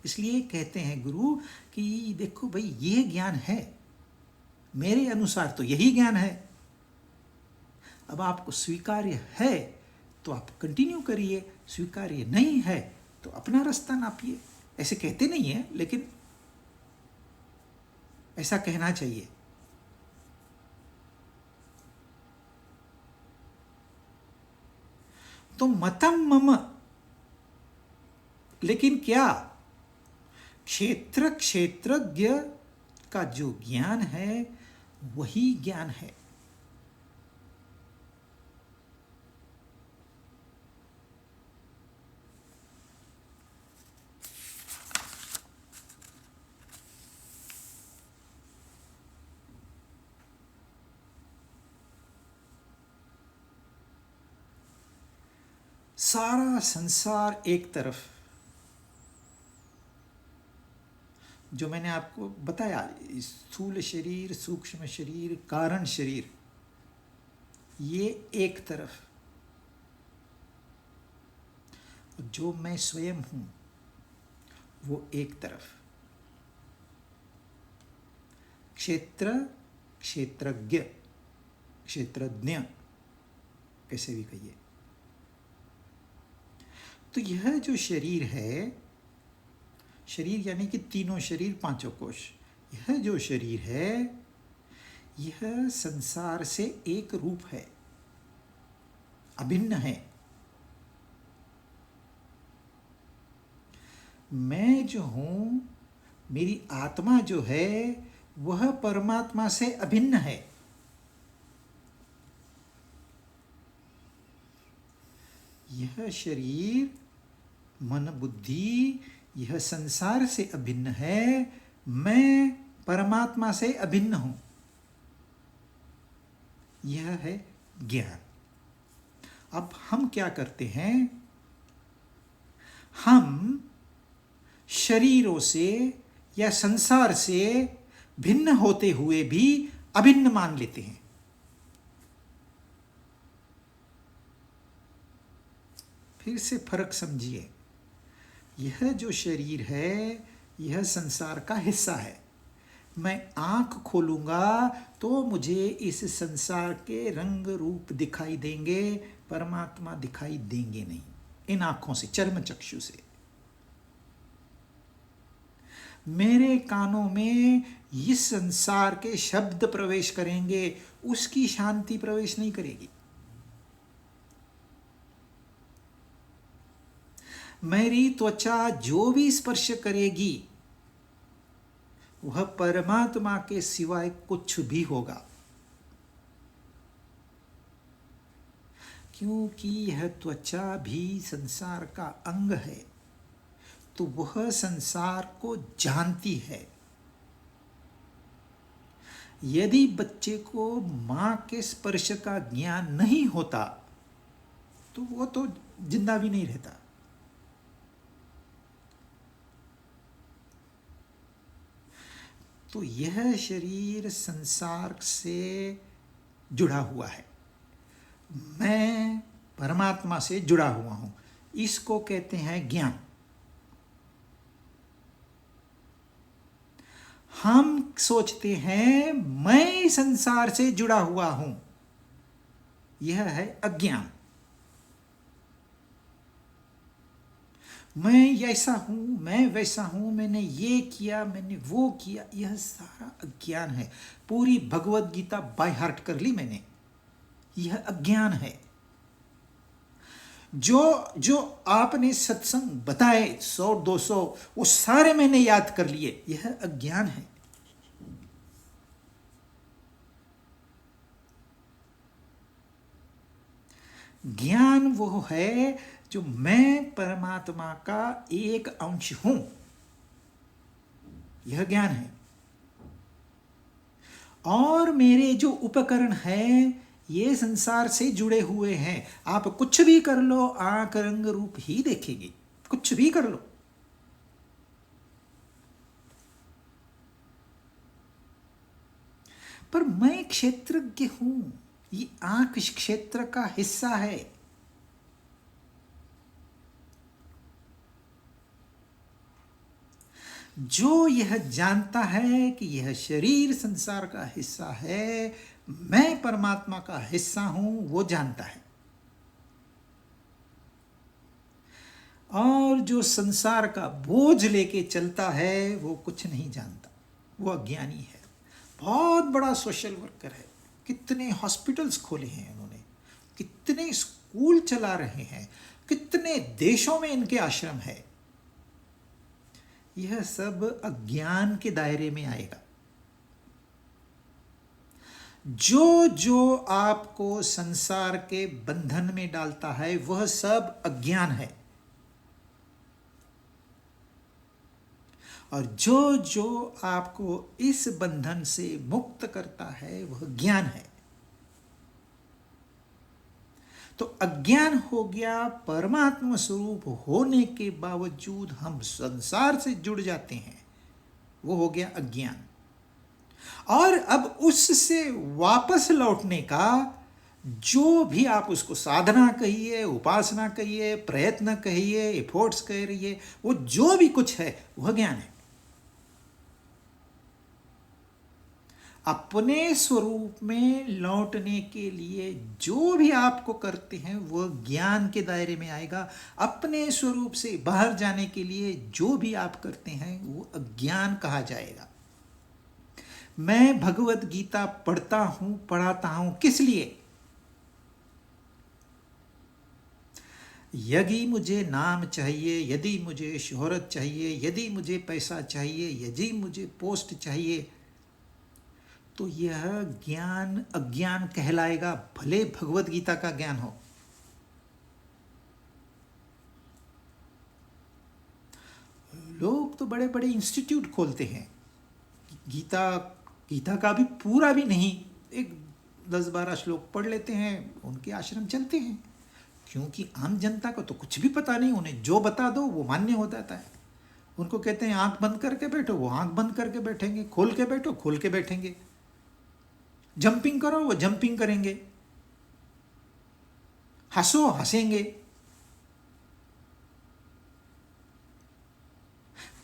S1: इसलिए कहते हैं गुरु कि देखो भाई, ये ज्ञान है, मेरे अनुसार तो यही ज्ञान है। अब आपको स्वीकार्य है तो आप कंटिन्यू करिए, स्वीकार्य नहीं है तो अपना रास्ता नापिए। ऐसे कहते नहीं है, लेकिन ऐसा कहना चाहिए। तो मतम मम, लेकिन क्या क्षेत्रज्ञ का जो ज्ञान है वही ज्ञान है। सारा संसार एक तरफ, जो मैंने आपको बताया, स्थूल शरीर, सूक्ष्म शरीर, कारण शरीर, ये एक तरफ, जो मैं स्वयं हूं वो एक तरफ। क्षेत्रज्ञ, क्षेत्रज्ञ, कैसे भी कहिए। तो यह जो शरीर है, शरीर यानी कि तीनों शरीर, पांचों कोश, यह जो शरीर है यह संसार से एक रूप है, अभिन्न है। मैं जो हूं, मेरी आत्मा जो है, वह परमात्मा से अभिन्न है। यह शरीर, मन, बुद्धि, यह संसार से अभिन्न है। मैं परमात्मा से अभिन्न हूं। यह है ज्ञान। अब हम क्या करते हैं, हम शरीरों से या संसार से भिन्न होते हुए भी अभिन्न मान लेते हैं। फिर से फर्क समझिए। यह जो शरीर है यह संसार का हिस्सा है। मैं आंख खोलूंगा तो मुझे इस संसार के रंग रूप दिखाई देंगे, परमात्मा दिखाई देंगे नहीं इन आंखों से, चर्म चक्षु से। मेरे कानों में इस संसार के शब्द प्रवेश करेंगे, उसकी शांति प्रवेश नहीं करेगी। मेरी त्वचा जो भी स्पर्श करेगी वह परमात्मा के सिवाय कुछ भी होगा, क्योंकि यह त्वचा भी संसार का अंग है, तो वह संसार को जानती है। यदि बच्चे को मां के स्पर्श का ज्ञान नहीं होता तो वो तो जिंदा भी नहीं रहता। तो यह शरीर संसार से जुड़ा हुआ है, मैं परमात्मा से जुड़ा हुआ हूं। इसको कहते हैं ज्ञान। हम सोचते हैं मैं संसार से जुड़ा हुआ हूं, यह है अज्ञान। मैं ऐसा हूं, मैं वैसा हूं, मैंने ये किया, मैंने वो किया, यह सारा अज्ञान है। पूरी भगवत गीता बाय हार्ट कर ली मैंने, यह अज्ञान है। जो आपने सत्संग बताए 100-200, वो सारे मैंने याद कर लिए, यह अज्ञान है। ज्ञान वो है जो मैं परमात्मा का एक अंश हूं, यह ज्ञान है। और मेरे जो उपकरण हैं ये संसार से जुड़े हुए हैं। आप कुछ भी कर लो, आंख रंग रूप ही देखेगी, कुछ भी कर लो। पर मैं क्षेत्रज्ञ हूं, ये आंख इस क्षेत्र का हिस्सा है। जो यह जानता है कि यह शरीर संसार का हिस्सा है, मैं परमात्मा का हिस्सा हूं, वो जानता है। और जो संसार का बोझ लेके चलता है वो कुछ नहीं जानता, वो अज्ञानी है। बहुत बड़ा सोशल वर्कर है, कितने हॉस्पिटल्स खोले हैं उन्होंने, कितने स्कूल चला रहे हैं, कितने देशों में इनके आश्रम है। यह सब अज्ञान के दायरे में आएगा। जो जो आपको संसार के बंधन में डालता है वह सब अज्ञान है, और जो जो आपको इस बंधन से मुक्त करता है वह ज्ञान है। तो अज्ञान हो गया, परमात्मा स्वरूप होने के बावजूद हम संसार से जुड़ जाते हैं, वो हो गया अज्ञान। और अब उससे वापस लौटने का जो भी आप उसको साधना कहिए, उपासना कहिए, प्रयत्न कहिए, एफर्ट्स कह रहिए, वो जो भी कुछ है वह ज्ञान है। अपने स्वरूप में लौटने के लिए जो भी आपको करते हैं वह ज्ञान के दायरे में आएगा। अपने स्वरूप से बाहर जाने के लिए जो भी आप करते हैं वो अज्ञान कहा जाएगा। मैं भगवत गीता पढ़ता हूं, पढ़ाता हूं, किस लिए? यदि मुझे नाम चाहिए, यदि मुझे शोहरत चाहिए, यदि मुझे पैसा चाहिए, यदि मुझे पोस्ट चाहिए, तो यह ज्ञान अज्ञान कहलाएगा, भले भगवत गीता का ज्ञान हो। लोग तो बड़े बड़े इंस्टीट्यूट खोलते हैं, गीता का भी पूरा भी नहीं, एक 10-12 श्लोक पढ़ लेते हैं, उनके आश्रम चलते हैं। क्योंकि आम जनता को तो कुछ भी पता नहीं, उन्हें जो बता दो वो मान्य हो जाता है। उनको कहते हैं आंख बंद करके बैठो, वो आंख बंद करके बैठेंगे, खोल के बैठो, खोल के बैठेंगे, जंपिंग करो, वो जंपिंग करेंगे, हंसो, हंसेंगे।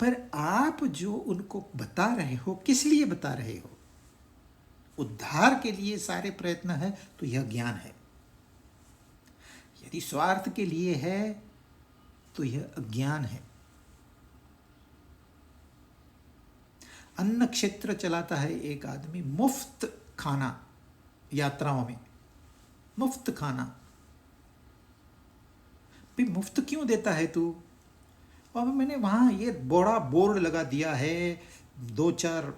S1: पर आप जो उनको बता रहे हो, किस लिए बता रहे हो? उद्धार के लिए सारे प्रयत्न है तो यह ज्ञान है। यदि स्वार्थ के लिए है तो यह अज्ञान है। अन्न क्षेत्र चलाता है एक आदमी, मुफ्त खाना, यात्राओं में मुफ्त खाना। भी मुफ्त क्यों देता है तू? और मैंने वहाँ ये बड़ा बोर्ड लगा दिया है, 2-4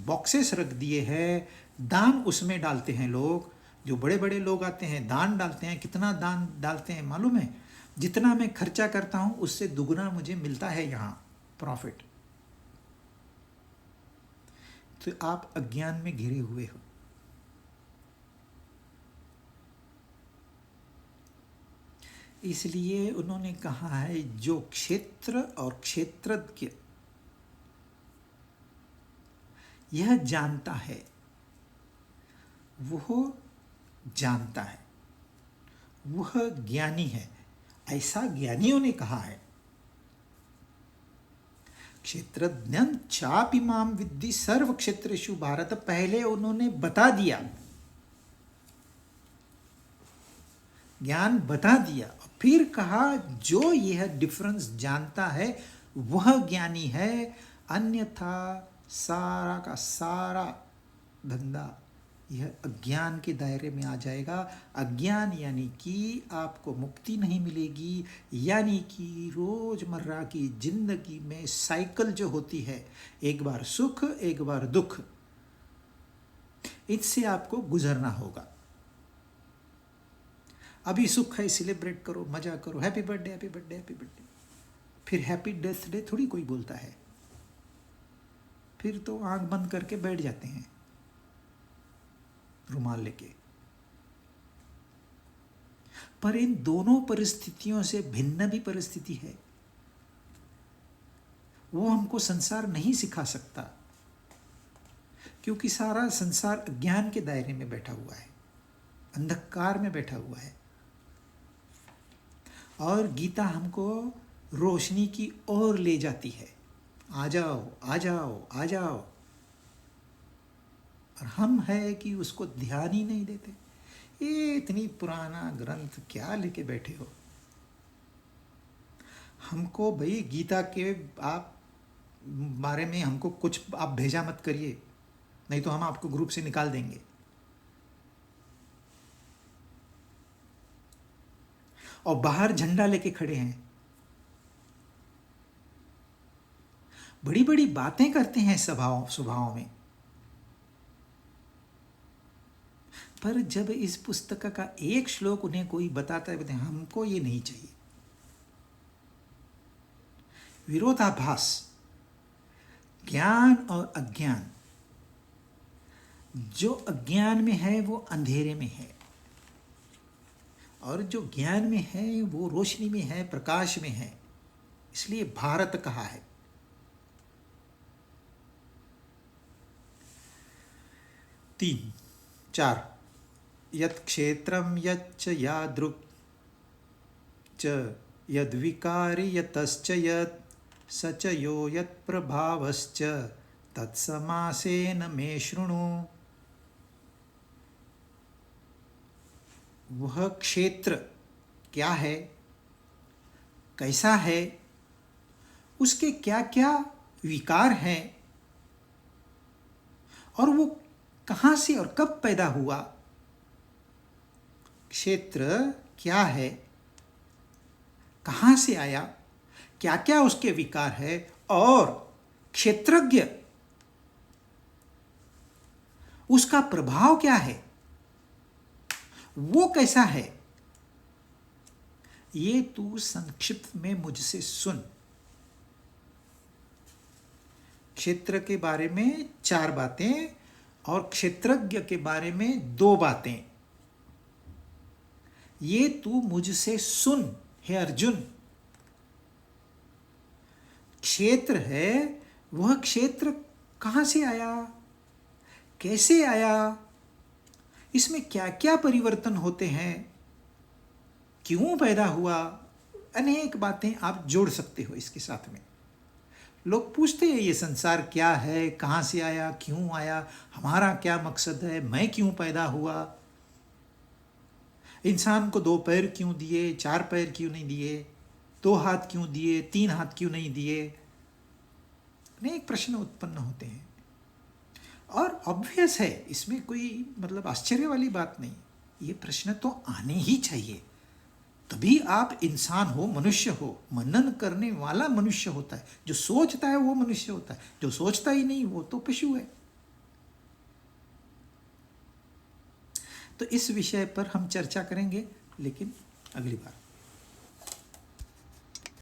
S1: बॉक्सेस रख दिए हैं, दान उसमें डालते हैं लोग। जो बड़े बड़े लोग आते हैं दान डालते हैं। कितना दान डालते हैं मालूम है? जितना मैं खर्चा करता हूँ उससे दुगना मुझे मिलता है यहाँ प्रॉफिट। तो आप अज्ञान में घिरे हुए हो। इसलिए उन्होंने कहा है जो क्षेत्र और क्षेत्रज्ञ यह जानता है वह जानता है, वह ज्ञानी है, ऐसा ज्ञानियों ने कहा है। क्षेत्रज्ञं चापि माम विद्धि सर्व क्षेत्रेषु भारत, पहले उन्होंने बता दिया, ज्ञान बता दिया, फिर कहा जो यह डिफरेंस जानता है वह ज्ञानी है, अन्यथा सारा का सारा धंधा यह अज्ञान के दायरे में आ जाएगा। अज्ञान यानी कि आपको मुक्ति नहीं मिलेगी, यानी कि रोजमर्रा की जिंदगी में साइकिल जो होती है, एक बार सुख एक बार दुख, इससे आपको गुजरना होगा। अभी सुख है, सेलिब्रेट करो, मजा करो, happy birthday happy birthday happy birthday. फिर हैप्पी डेथ डे थोड़ी कोई बोलता है, फिर तो आंख बंद करके बैठ जाते हैं रुमाल लेके। पर इन दोनों परिस्थितियों से भिन्न भी परिस्थिति है, वो हमको संसार नहीं सिखा सकता। क्योंकि सारा संसार अज्ञान के दायरे में बैठा हुआ है, अंधकार में बैठा हुआ है। और गीता हमको रोशनी की ओर ले जाती है, आ जाओ आ जाओ आ जाओ। और हम है कि उसको ध्यान ही नहीं देते। ये इतनी पुराना ग्रंथ क्या लेके बैठे हो? हमको भाई गीता के आप बारे में हमको कुछ आप भेजा मत करिए, नहीं तो हम आपको ग्रुप से निकाल देंगे। और बाहर झंडा लेके खड़े हैं, बड़ी बड़ी बातें करते हैं सभाओं में, पर जब इस पुस्तक का एक श्लोक उन्हें कोई बताता है, बताते हैं हमको ये नहीं चाहिए। विरोधाभास, ज्ञान और अज्ञान। जो अज्ञान में है वो अंधेरे में है, और जो ज्ञान में है वो रोशनी में है, प्रकाश में है। इसलिए भारत कहा है। तीन चार, यत् क्षेत्रम यच्च यादृक् च यद्विकारी यतश्च यत् स च यो यत्प्रभावश्च तत्समासेन मे शृणु। वह क्षेत्र क्या है, कैसा है, उसके क्या क्या विकार हैं, और वो कहाँ से और कब पैदा हुआ। क्षेत्र क्या है, कहाँ से आया, क्या क्या उसके विकार है, और क्षेत्रज्ञ उसका प्रभाव क्या है, वो कैसा है, ये तू संक्षिप्त में मुझसे सुन। क्षेत्र के बारे में 4 बातें और क्षेत्रज्ञ के बारे में 2 बातें। ये तू मुझसे सुन हे अर्जुन। क्षेत्र है, वह क्षेत्र कहाँ से आया, कैसे आया, इसमें क्या क्या परिवर्तन होते हैं, क्यों पैदा हुआ, अनेक बातें आप जोड़ सकते हो इसके साथ में। लोग पूछते हैं ये संसार क्या है, कहाँ से आया, क्यों आया, हमारा क्या मकसद है, मैं क्यों पैदा हुआ, इंसान को 2 पैर क्यों दिए, 4 पैर क्यों नहीं दिए, 2 हाथ क्यों दिए, 3 हाथ क्यों नहीं दिए। अनेक प्रश्न उत्पन्न होते हैं, और ऑब्वियस है, इसमें कोई मतलब आश्चर्य वाली बात नहीं। ये प्रश्न तो आने ही चाहिए, तभी आप इंसान हो, मनुष्य हो। मनन करने वाला मनुष्य होता है, जो सोचता है वो मनुष्य होता है, जो सोचता ही नहीं वो तो पशु है। तो इस विषय पर हम चर्चा करेंगे, लेकिन अगली बार।